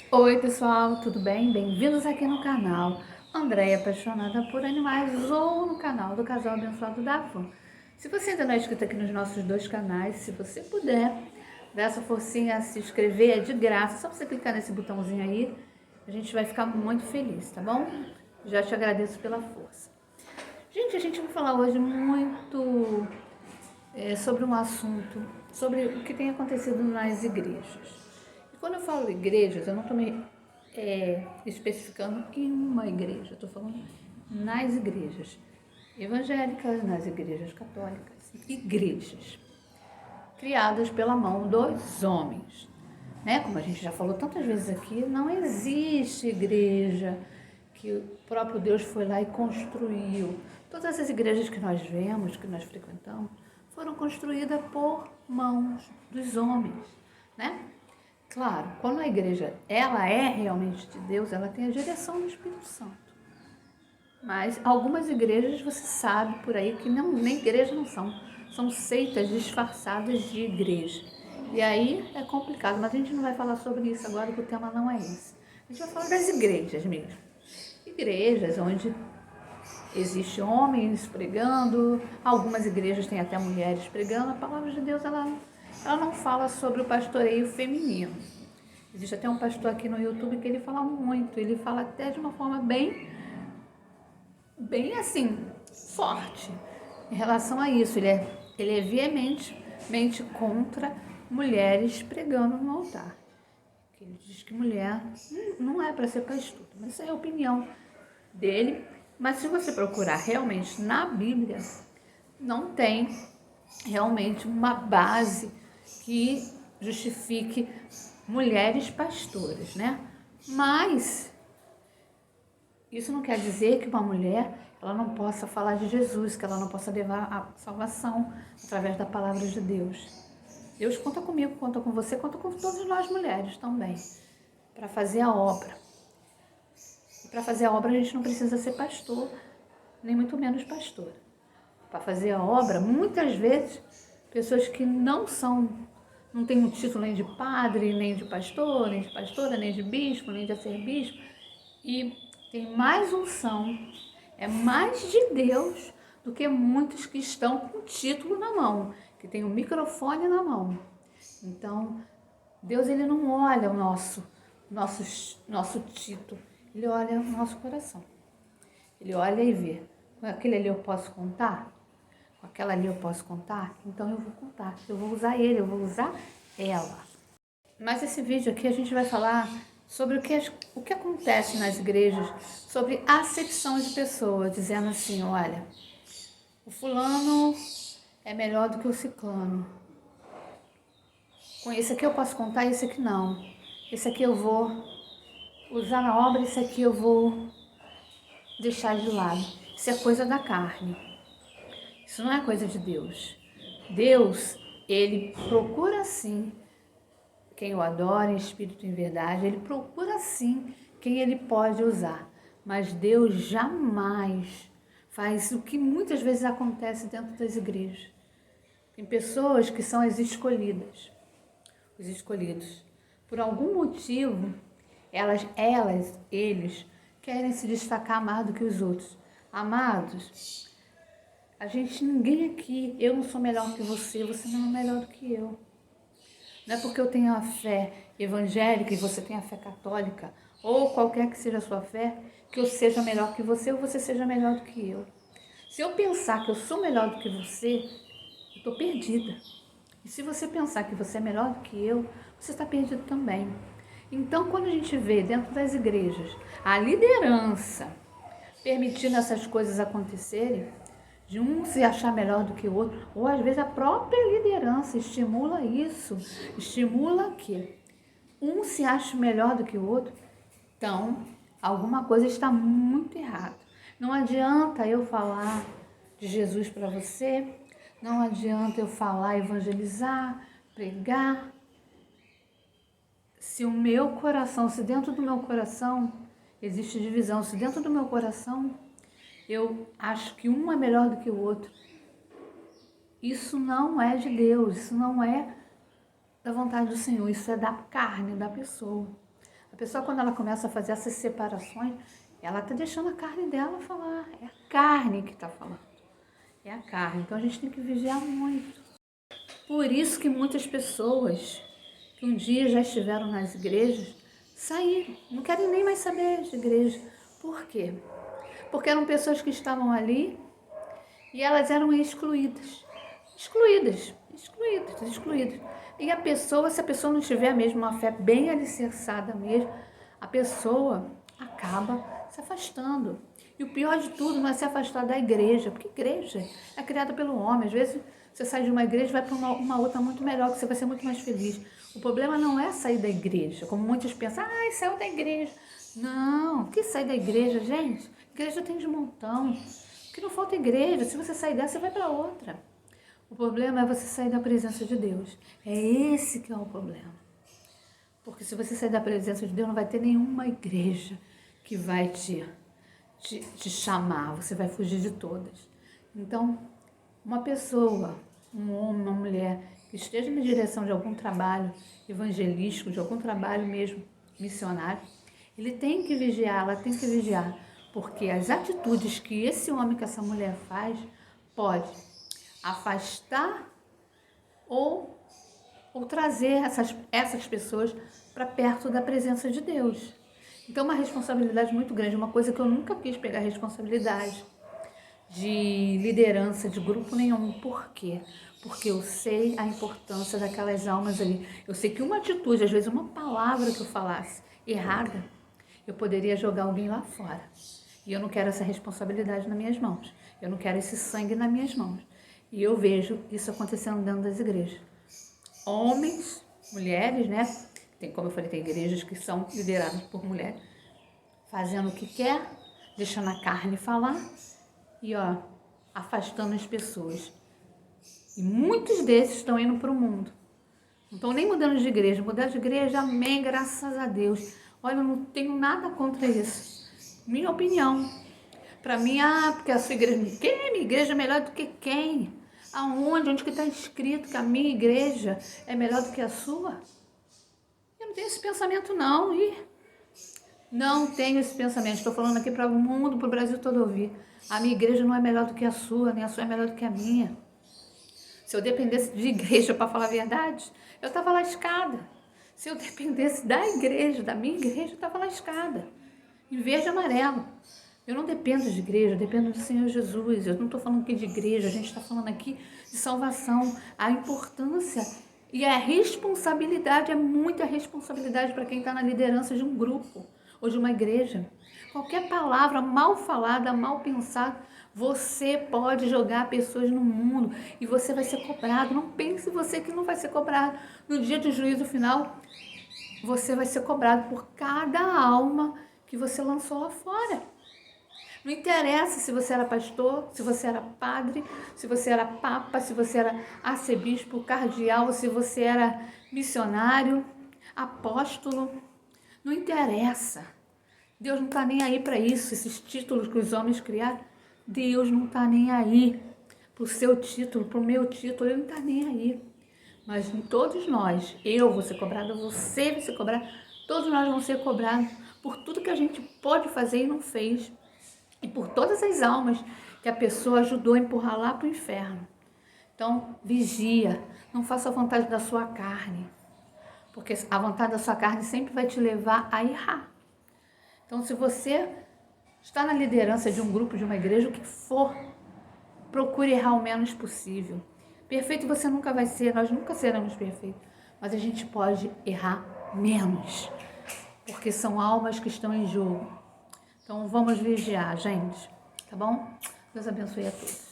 Oi pessoal, tudo bem? Bem-vindos aqui no canal Andréia Apaixonada por Animais ou no canal do Casal Abençoado da Avó. Se você ainda não é inscrito aqui nos nossos dois canais, se você puder, dá essa forcinha a se inscrever, é de graça, só você clicar nesse botãozinho aí, a gente vai ficar muito feliz, tá bom? Já te agradeço pela força. Gente, a gente vai falar hoje muito sobre um assunto, sobre o que tem acontecido nas igrejas. E quando eu falo igrejas, eu não estou me especificando em uma igreja, estou falando nas igrejas evangélicas, nas igrejas católicas, igrejas criadas pela mão dos homens. Né? Como a gente já falou tantas vezes aqui, não existe igreja que o próprio Deus foi lá e construiu. Todas essas igrejas que nós vemos, que nós frequentamos, foram construídas por mãos dos homens, né? Claro, quando a igreja ela é realmente de Deus, ela tem a direção do Espírito Santo. Mas algumas igrejas você sabe por aí que não, nem igreja não são seitas disfarçadas de igreja. E aí é complicado, mas a gente não vai falar sobre isso agora, porque o tema não é esse. A gente vai falar das igrejas mesmo. Igrejas onde existe homens pregando, algumas igrejas têm até mulheres pregando. A palavra de Deus ela não fala sobre o pastoreio feminino. Existe até um pastor aqui no YouTube que ele fala muito, ele fala até de uma forma bem assim, forte em relação a isso. Ele é veementemente contra mulheres pregando no altar. Ele diz que mulher não é para ser pastor, mas essa é a opinião dele. Mas se você procurar realmente na Bíblia, não tem realmente uma base que justifique mulheres pastoras, né? Mas isso não quer dizer que uma mulher ela não possa falar de Jesus, que ela não possa levar a salvação através da palavra de Deus. Deus conta comigo, conta com você, conta com todas nós mulheres também, para fazer a obra. E para fazer a obra a gente não precisa ser pastor, nem muito menos pastora. Para fazer a obra, muitas vezes, pessoas que não têm um título nem de padre, nem de pastor, nem de pastora, nem de bispo, nem de arcebispo, e tem mais unção, é mais de Deus do que muitos que estão com o título na mão, que tem o microfone na mão. Então, Deus ele não olha o nosso título, ele olha o nosso coração. Ele olha e vê, com aquele ali eu posso contar? Com aquela ali eu posso contar? Então eu vou contar, eu vou usar ele, eu vou usar ela. Mas esse vídeo aqui a gente vai falar sobre o que acontece nas igrejas, sobre acepção de pessoas, dizendo assim, olha, o fulano é melhor do que o ciclano. Com esse aqui eu posso contar, esse aqui não. Esse aqui eu vou usar na obra, esse aqui eu vou deixar de lado. Isso é coisa da carne. Isso não é coisa de Deus. Deus, ele procura sim quem o adora em espírito e em verdade, ele procura sim quem ele pode usar. Mas Deus jamais faz o que muitas vezes acontece dentro das igrejas. Tem pessoas que são as escolhidas, os escolhidos. Por algum motivo, eles querem se destacar mais do que os outros. Amados, ninguém aqui, eu não sou melhor que você não é melhor do que eu. Não é porque eu tenho a fé evangélica e você tem a fé católica, ou qualquer que seja a sua fé, que eu seja melhor que você ou você seja melhor do que eu. Se eu pensar que eu sou melhor do que você, eu estou perdida. E se você pensar que você é melhor do que eu, você está perdido também. Então, quando a gente vê dentro das igrejas a liderança permitindo essas coisas acontecerem, de um se achar melhor do que o outro, ou às vezes a própria liderança estimula isso, estimula que um se ache melhor do que o outro, então alguma coisa está muito errada. Não adianta eu falar de Jesus para você, não adianta eu falar, evangelizar, pregar, se o meu coração, se dentro do meu coração existe divisão, se dentro do meu coração eu acho que um é melhor do que o outro, isso não é de Deus, isso não é da vontade do Senhor, isso é da carne, da pessoa. A pessoa, quando ela começa a fazer essas separações, ela está deixando a carne dela falar. É a carne que está falando. É a carne. Então a gente tem que vigiar muito. Por isso que muitas pessoas que um dia já estiveram nas igrejas saíram. Não querem nem mais saber de igreja. Por quê? Porque eram pessoas que estavam ali e elas eram excluídas. Excluídas. E a pessoa, se a pessoa não tiver mesmo uma fé bem alicerçada mesmo, a pessoa acaba se afastando. E o pior de tudo não é se afastar da igreja, porque igreja é criada pelo homem. Às vezes você sai de uma igreja e vai para uma outra muito melhor, que você vai ser muito mais feliz. O problema não é sair da igreja, como muitos pensam, saiu da igreja. Não, o que sair da igreja, gente? Igreja tem de montão. Que não falta igreja, se você sair dessa, você vai para outra. O problema é você sair da presença de Deus. É esse que é o problema. Porque se você sair da presença de Deus, não vai ter nenhuma igreja que vai te chamar. Você vai fugir de todas. Então, uma pessoa, um homem, uma mulher, que esteja na direção de algum trabalho evangelístico, de algum trabalho mesmo missionário, ele tem que vigiar, ela tem que vigiar. Porque as atitudes que esse homem, que essa mulher faz, pode afastar ou trazer essas pessoas para perto da presença de Deus. Então, uma responsabilidade muito grande, uma coisa que eu nunca quis pegar responsabilidade de liderança de grupo nenhum. Por quê? Porque eu sei a importância daquelas almas ali. Eu sei que uma atitude, às vezes uma palavra que eu falasse errada, eu poderia jogar alguém lá fora. E eu não quero essa responsabilidade nas minhas mãos. Eu não quero esse sangue nas minhas mãos. E eu vejo isso acontecendo dentro das igrejas. Homens, mulheres, né? Tem, como eu falei, tem igrejas que são lideradas por mulheres, fazendo o que quer, deixando a carne falar e, afastando as pessoas. E muitos desses estão indo para o mundo. Não estão nem mudando de igreja. Mudar de igreja, amém, graças a Deus. Olha, eu não tenho nada contra isso. Minha opinião. Para mim, porque a sua igreja... Quem? Minha igreja é melhor do que quem? Aonde? Onde que está escrito que a minha igreja é melhor do que a sua? Eu não tenho esse pensamento, não. Não tenho esse pensamento. Estou falando aqui para o mundo, para o Brasil todo ouvir. A minha igreja não é melhor do que a sua, nem a sua é melhor do que a minha. Se eu dependesse de igreja, para falar a verdade, eu estava lascada. Se eu dependesse da igreja, da minha igreja, eu estava lascada. Em verde e amarelo. Eu não dependo de igreja, eu dependo do Senhor Jesus. Eu não estou falando aqui de igreja, a gente está falando aqui de salvação. A importância e a responsabilidade, é muita responsabilidade para quem está na liderança de um grupo ou de uma igreja. Qualquer palavra mal falada, mal pensada, você pode jogar pessoas no mundo e você vai ser cobrado. Não pense você que não vai ser cobrado. No dia do juízo final, você vai ser cobrado por cada alma que você lançou lá fora. Não interessa se você era pastor, se você era padre, se você era papa, se você era arcebispo, cardeal, se você era missionário, apóstolo. Não interessa. Deus não está nem aí para isso. Esses títulos que os homens criaram, Deus não está nem aí para o seu título, para o meu título. Ele não está nem aí. Mas todos nós, eu vou ser cobrada, você vai ser cobrado, todos nós vamos ser cobrados por tudo que a gente pode fazer e não fez. E por todas as almas que a pessoa ajudou a empurrar lá para o inferno. Então, vigia. Não faça a vontade da sua carne. Porque a vontade da sua carne sempre vai te levar a errar. Então, se você está na liderança de um grupo, de uma igreja, o que for, procure errar o menos possível. Perfeito você nunca vai ser, nós nunca seremos perfeitos. Mas a gente pode errar menos. Porque são almas que estão em jogo. Então, vamos vigiar, gente. Tá bom? Deus abençoe a todos.